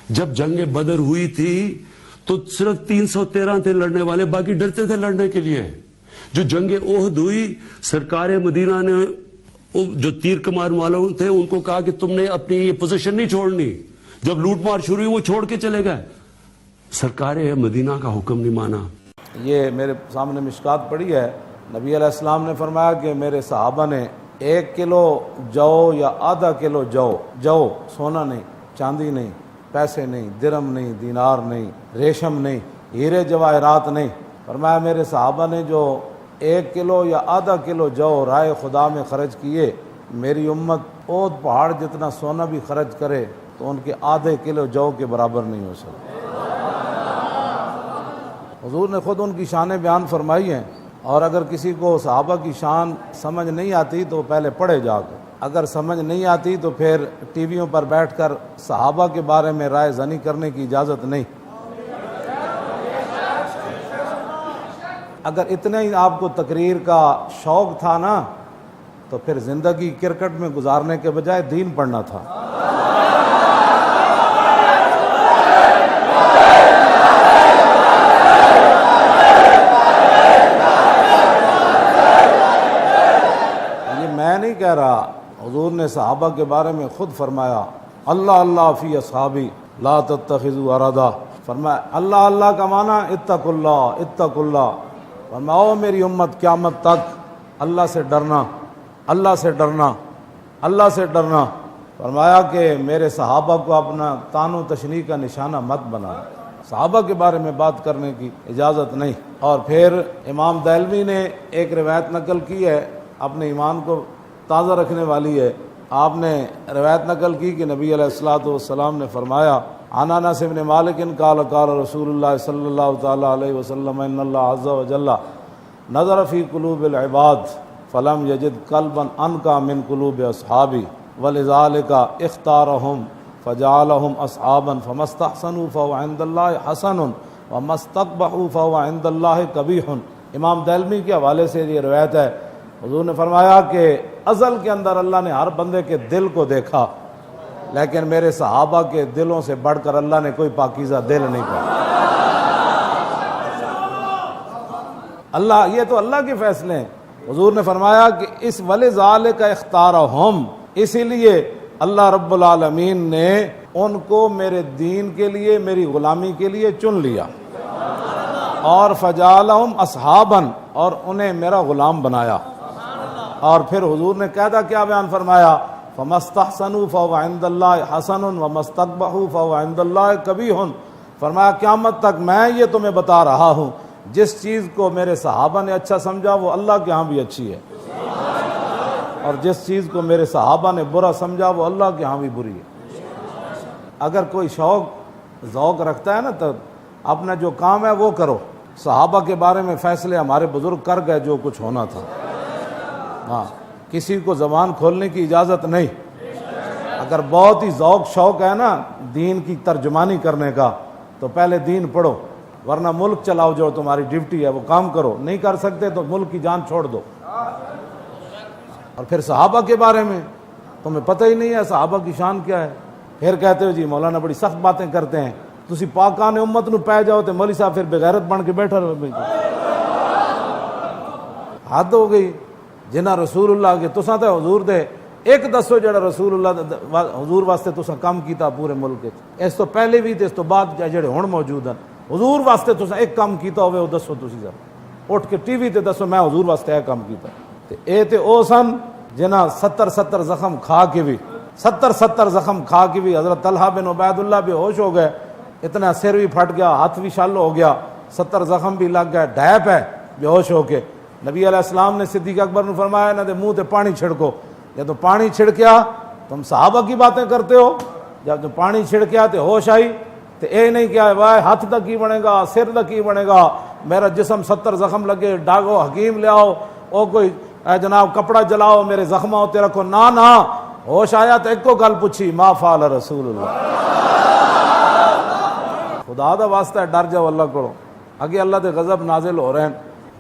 جب جنگ بدر ہوئی تھی تو صرف 313 تھے لڑنے والے، باقی ڈرتے تھے لڑنے کے لیے۔ جو جنگ احد ہوئی، سرکار مدینہ نے جو تیر کمان والوں تھے ان کو کہا کہ تم نے اپنی یہ پوزیشن نہیں چھوڑنی۔ جب لوٹ مار شروع ہوئی وہ چھوڑ کے چلے گئے، سرکار مدینہ کا حکم نہیں مانا۔ یہ میرے سامنے مشکات پڑی ہے، نبی علیہ السلام نے فرمایا کہ میرے صحابہ نے 1 کلو جو یا آدھا کلو جو سونا نہیں، چاندی نہیں، پیسے نہیں، درم نہیں، دینار نہیں، ریشم نہیں، ہیرے جواہرات نہیں، فرمایا میرے صحابہ نے جو 1 کلو یا آدھا کلو جو رائے خدا میں خرچ کیے، میری امت احد پہاڑ جتنا سونا بھی خرچ کرے تو ان کے آدھے کلو جو کے برابر نہیں ہو سکتا۔ حضور نے خود ان کی شانیں بیان فرمائی ہیں، اور اگر کسی کو صحابہ کی شان سمجھ نہیں آتی تو پہلے پڑھے جا کر، اگر سمجھ نہیں آتی تو پھر ٹی ویوں پر بیٹھ کر صحابہ کے بارے میں رائے زنی کرنے کی اجازت نہیں۔ اگر اتنا ہی آپ کو تقریر کا شوق تھا نا تو پھر زندگی کرکٹ میں گزارنے کے بجائے دین پڑھنا تھا۔ میں نہیں کہہ رہا، حضور نے صحابہ کے بارے میں خود فرمایا، اللہ اللہ فی اصحابی لا تتخذوا اردا، فرمایا اللہ اللہ کا معنی اتقوا اللہ، اتقوا اللہ، فرمایا او میری امت قیامت تک اللہ سے ڈرنا، اللہ سے ڈرنا، اللہ سے ڈرنا، فرمایا کہ میرے صحابہ کو اپنا طعن و تشنیع کا نشانہ مت بنانا، صحابہ کے بارے میں بات کرنے کی اجازت نہیں۔ اور پھر امام دہلوی نے ایک روایت نقل کی ہے، اپنے ایمان کو تازہ رکھنے والی ہے، آپ نے روایت نقل کی کہ نبی علیہ الصلوۃ والسلام نے فرمایا، عن انس بن مالک قال قال رسول اللہ صلی اللہ تعالی علیہ وسلم ان اللہ عز وجل نظر فی قلوب العباد فلم یجد قلبا انقى من قلوب اصحابی ولذلك اختارهم فجعلهم اصحابا فما استحسنوا فهو عند الله حسن وما استقبحوا فهو عند الله قبیح۔ امام دہلوی کے حوالے سے یہ روایت ہے، حضور نے فرمایا کہ ازل کے اندر اللہ نے ہر بندے کے دل کو دیکھا، لیکن میرے صحابہ کے دلوں سے بڑھ کر اللہ نے کوئی پاکیزہ دل نہیں پایا۔ اللہ، یہ تو اللہ کے فیصلے ہیں۔ حضور نے فرمایا کہ اس وَلِذَالِكَ اخْتَارَهُمْ، اسی لیے اللہ رب العالمین نے ان کو میرے دین کے لیے، میری غلامی کے لیے چن لیا، اور فَجَعَلَهُمْ أَصْحَابًا، اور انہیں میرا غلام بنایا۔ اور پھر حضور نے قاعدہ کیا بیان فرمایا، فَمَا اسْتَحْسَنُوا فَهُوَ عِندَ اللَّهِ حَسَنٌ وَمَا اسْتَقْبَحُوا فَهُوَ عِندَ اللَّهِ قَبِیحٌ۔ فرمایا قیامت تک میں یہ تمہیں بتا رہا ہوں، جس چیز کو میرے صحابہ نے اچھا سمجھا وہ اللہ کے ہاں بھی اچھی ہے، اور جس چیز کو میرے صحابہ نے برا سمجھا وہ اللہ کے ہاں بھی بری ہے۔ اگر کوئی شوق ذوق رکھتا ہے نا تو اپنا جو کام ہے وہ کرو۔ صحابہ کے بارے میں فیصلے ہمارے بزرگ کر گئے جو کچھ ہونا تھا، ہاں، کسی کو زبان کھولنے کی اجازت نہیں۔ اگر بہت ہی ذوق شوق ہے نا دین کی ترجمانی کرنے کا تو پہلے دین پڑھو، ورنہ ملک چلاؤ، جو تمہاری ڈیوٹی ہے وہ کام کرو، نہیں کر سکتے تو ملک کی جان چھوڑ دو۔ اور پھر صحابہ کے بارے میں تمہیں پتہ ہی نہیں ہے صحابہ کی شان کیا ہے، پھر کہتے ہو جی مولانا بڑی سخت باتیں کرتے ہیں، تسی پاکان امت نو پہ جاؤ تے مولوی صاحب پھر بغیرت بن کے بیٹھا رہو۔ حد ہو گئی۔ جنہ رسول اللہ کے تساں تے حضور دے ایک دسو جڑا رسول اللہ حضور واسطے تساں کام کیتا پورے ملک وچ، اس تو پہلے بھی تے اس تو بعد جڑے ہن موجود ہیں، حضور واسطے تساں ایک کام کیتا ہوئے وہ دسو، تسی ذرا اٹھ کے ٹی وی تے دسو میں حضور واسطے یہ کام کیتا۔ تے اے تے او سن جنہ 70 زخم کھا کے بھی 70 زخم کھا کے بھی حضرت طلحہ بن عبید اللہ بے ہوش ہو گئے، اتنا سر بھی پھٹ گیا، ہاتھ بھی شل ہو گیا، 70 زخم بھی لگ گئے، ڈھیپ ہے بے ہوش ہو کے۔ نبی علیہ السلام نے صدیق اکبر نے فرمایا انہاں دے منہ تے پانی چھڑکو، جب تو پانی چھڑکیا تم صحابہ کی باتیں کرتے ہو، جب تو پانی چھڑکیا تے ہوش آئی تے اے نہیں کیا بھائی ہاتھ دا کی بنے گا، سر دا کی بنے گا، میرا جسم 70 زخم لگے، ڈاگو حکیم لے آؤ، او کوئی اے جناب کپڑا جلاؤ میرے زخماں تے رکھو، نہ ہوش آیا تو ایک کو گل پوچھی، ما فعل رسول اللہ۔ خدا دا واسطہ ہے ڈر جاؤ اللہ کو، اگے اللہ دے غضب نازل ہو رہے ہیں۔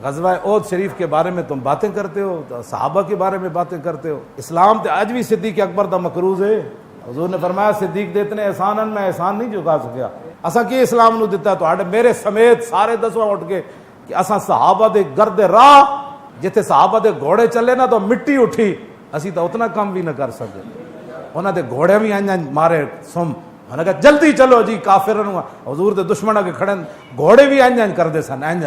غزوہ احد شریف کے بارے میں تم باتیں کرتے ہو، صحابہ کے بارے میں باتیں کرتے ہو۔ اسلام تے آج بھی صدیق اکبر دا مکروز ہے، حضور نے فرمایا صدیق دے اتنے احسان میں احسان نہیں چکا سکیا. اساں کی اسلام نو دتا تواڈے میرے سمیت سارے دسواں اٹھ کے کہ اساں صحابہ دے گرد راہ جتھے صحابہ دے گھوڑے چلے نا تو مٹی اٹھی, اسی تو اتنا کام بھی نہ کر سکے. انہاں دے گھوڑے بھی انج مارے سم, انہاں کہا جلدی چلو جی کافرن. حضور دے دشمناں کے کھڑے گھوڑے بھی انج کردے سن انج.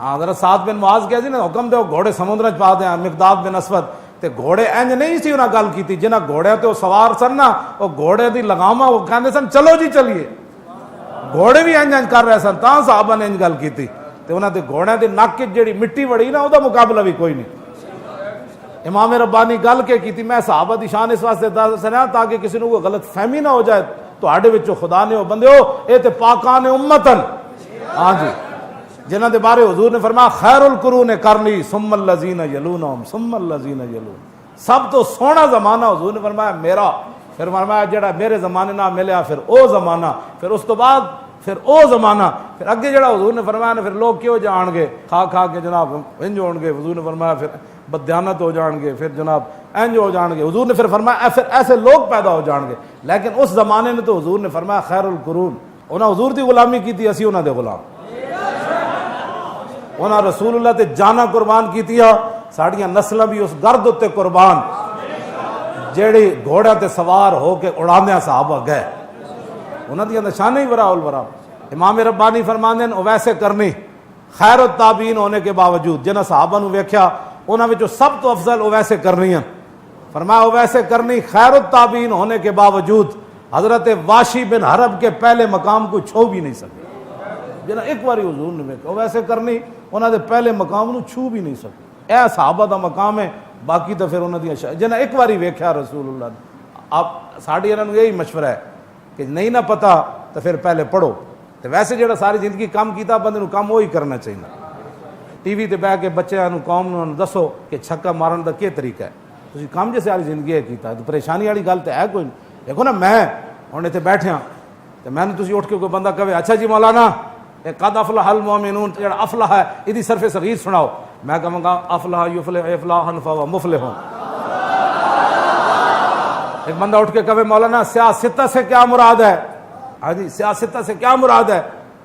حضرت سعد بن معاذ کہا سی نا حکم دے گھوڑے سمندر چ پا دیں. مقداد بن اسود تے گھوڑے انج نہیں سی انہاں گل کیتی, جنہاں گھوڑے تے سوار سن نا وہ گھوڑے دی لگاما وہ کہندے سن چلو جی چلیے. گھوڑے بھی انج کر رہے سن تاں صحابہ نے انج گل کیتی. تے انہاں دے گھوڑے دے نک وچ جڑی مٹی وڑی نا اودا مقابلہ بھی کوئی نہیں. امام ربانی گل کے کیتی میں صحابہ دی شان اس واسطے دس رہا تاکہ کسی نو کوئی غلط فہمی نہ ہو جائے. تواڈے وچوں خدا نے او بندے ہو اے تے پاکان امتن, ہاں جی, جنہاں دے بارے حضور نے فرمایا خیر القرون قرنی ثم الذین یلونہم ثم الذین یلون. سب تو سونا زمانہ حضور نے فرمایا میرا, پھر فرمایا جڑا میرے زمانے نہ ملیا پھر او زمانہ, پھر اس تو بعد پھر او زمانہ, پھر اگے جڑا حضور نے فرمایا نا پھر لوگ کیوں جان گے کھا کھا کے جناب انج ہون گے. حضور نے فرمایا پھر بددیانت ہو جان گے, پھر جناب انج ہو جان گے. حضور نے پھر فرمایا پھر ایسے لوگ پیدا ہو جان گے. لیکن اس زمانے نے تو حضور نے فرمایا خیر القرون, انہاں حضور دی غلامی کیتی, اسی انہاں دے غلام. انہاں رسول اللہ تے جانا قربان کیتیاں, ساڈیاں نسلاں بھی اس گرد تے قربان جیڑی گھوڑے تے سوار ہو کے اڑاندے صحابہ گئے. انہاں دی نشانہ ہی وراء الورا. امام ربانی فرماندے ہیں ویسے کرنی خیر التابعین ہونے کے باوجود جنہاں صحابہ نو ویکھیا انہاں وچوں سب تو افضل اویسے کرنی ہیں. فرمایا اویسے کرنی خیر التابعین ہونے کے باوجود حضرت واشی بن حرب کے پہلے مقام کو چھو بھی نہیں سکے. جنہاں ایک باری حضور نے ویکھیا اویسے کرنی انہاں دے پہلے مقام نو چھو بھی نہیں سکے. اے صحابہ دا مقام ہے, باقی تو پھر انہاں دی جنہاں ایک باری ویکھیا رسول اللہ نے. آپ ساڈی انہاں نو یہی مشورہ ہے کہ نہیں نہ پتہ تو پھر پہلے پڑھو. تو ویسے جڑا ساری زندگی کام کیتا بندے نو کام وہی کرنا چاہیے. ٹی وی تے بیٹھ کے بچیاں نو قوم نو دسو کہ چھکا مارن دا کی طریقہ ہے, تسی کام جیسے ساری زندگی کیتا تو پریشانی والی گل تے ہے کوئی نہیں. دیکھو نا میں ہن ایتھے بیٹھیا تے میں نے تسی اٹھ کے کوئی بندہ کہے اچھا جی مولانا قد افلح المؤمنون جڑا افلح ہے ایدی صرف صغیر سناؤ, میں کہوں گا افلح یفلح افلاحا فهو مفلح. ایک بندہ اٹھ کے کہے مولانا سیاستہ سے کیا مراد ہے, ہاں جی سیاستہ سے کیا مراد ہے,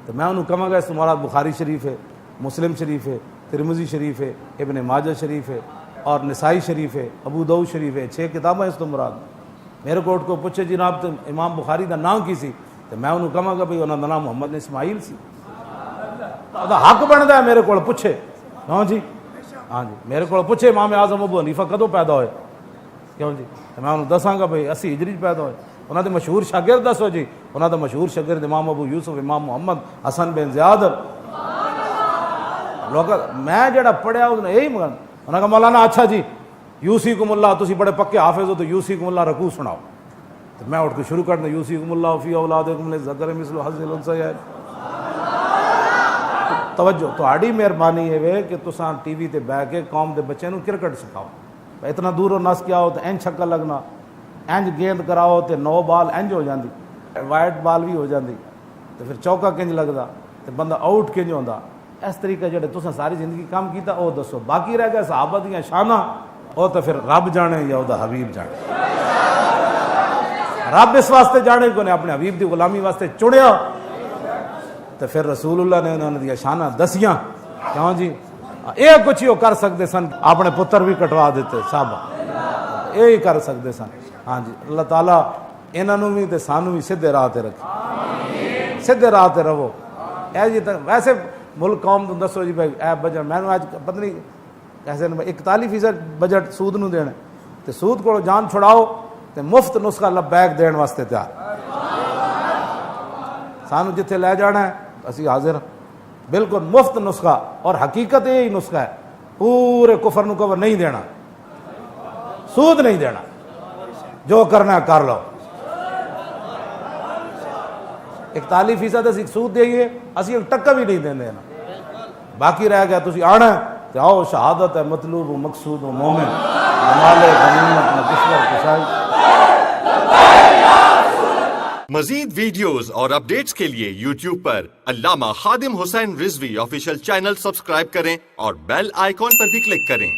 تو میں انہوں کہوں گا اس مراد بخاری شریف ہے, مسلم شریف ہے, ترمذی شریف ہے, ابن ماجہ شریف ہے اور نسائی شریف ہے, ابو داؤد شریف ہے. 6 کتابیں اس تو مراد. میرے کو اٹھ کو پوچھے جناب تو امام بخاری دا نام کی سی, تو میں انہوں کہوں گا بھئی انہوں دا نام محمد اسماعیل سی. حق بنتا ہے میرے کو پوچھے, ہاں جی ہاں جی میرے کو پوچھے امام اعظم ابو حنیفہ کدوں پیدا ہوئے, کیوں جی, تو میں انہوں دساں گا بھئی 80 ہجری پیدا ہوئے. انہوں نے مشہور شاگرد دسو جی, انہوں نے مشہور شاگرد امام ابو یوسف امام محمد حسن بن زیاد. لوگ میں جڑا پڑھیا اس نے یہی مگر انہوں نے کہا مولانا اچھا جی یوسیکم اللہ, تسی بڑے پکے حافظ ہو تو یوسیکم اللہ رکوع سناؤ. تو میں اٹھ کے شروع کرنا یوسیکم اللہ فی اولادکم للذکر مثل حظ الانثیین. توجہ تہاڈی مہربانی ہے کہ تساں ٹی وی تے بیٹھ کے قوم دے بچے نو کرکٹ سکھاؤ. اتنا دوروں نس کے آؤ تو اینج چھکا لگنا, اینج گیند کراؤ تو 9 بال اینج ہو جاندی, وائٹ بال بھی ہو جاندی, تو پھر چوکا کنج لگدا تو بندہ آؤٹ کنج ہوندا. اس طریقہ جڑے تساں ساری زندگی کام کیتا او دسو. باقی رہ گیا صحابہ دیاں شاناں, او تو پھر رب جانے یا او دا حبیب جانے. رب اس واسطے جانے کو نے اپنے حبیب دی غلامی واسطے چڑیا, تو پھر رسول اللہ نے انہوں نے دیا شانہ دسیاں. کیوں جی یہ کچھ ہی کر سکتے سن, اپنے پتر بھی کٹوا دیتے صاحب, یہی کر سکتے سن. ہاں جی اللہ تعالیٰ انہوں بھی تے سانو بھی سیدھے راہ تے رکھے, سیدھے راہ تے رہو. اے جی ویسے ملک قوم تو دسو جی بھائی اے بجٹ میں نے پتہ نہیں کیسے 41% بجٹ سود نو دینا, تے سود کو جان چھڑاؤ تے مفت نسخہ لبیک دین واسطے تیار. سانو جتھے لے جانا ہے اسی حاضر, بالکل مفت نسخہ. اور حقیقت یہی نسخہ ہے, پورے کفر نو کور نہیں دینا, سود نہیں دینا, جو کرنا ہے کر لو. 41% اسی سود دئیے, اسی ایک ٹکا بھی نہیں دیں دینا. باقی رہ گیا تسی آنا ہے آؤ, شہادت ہے مطلوب و مقصود و مومن, مال غنیمت نہ کشور کشائی. مزید ویڈیوز اور اپڈیٹس کے لیے یوٹیوب پر علامہ Khadim Hussain Rizvi official channel subscribe کریں اور بیل آئیکن پر بھی کلک کریں.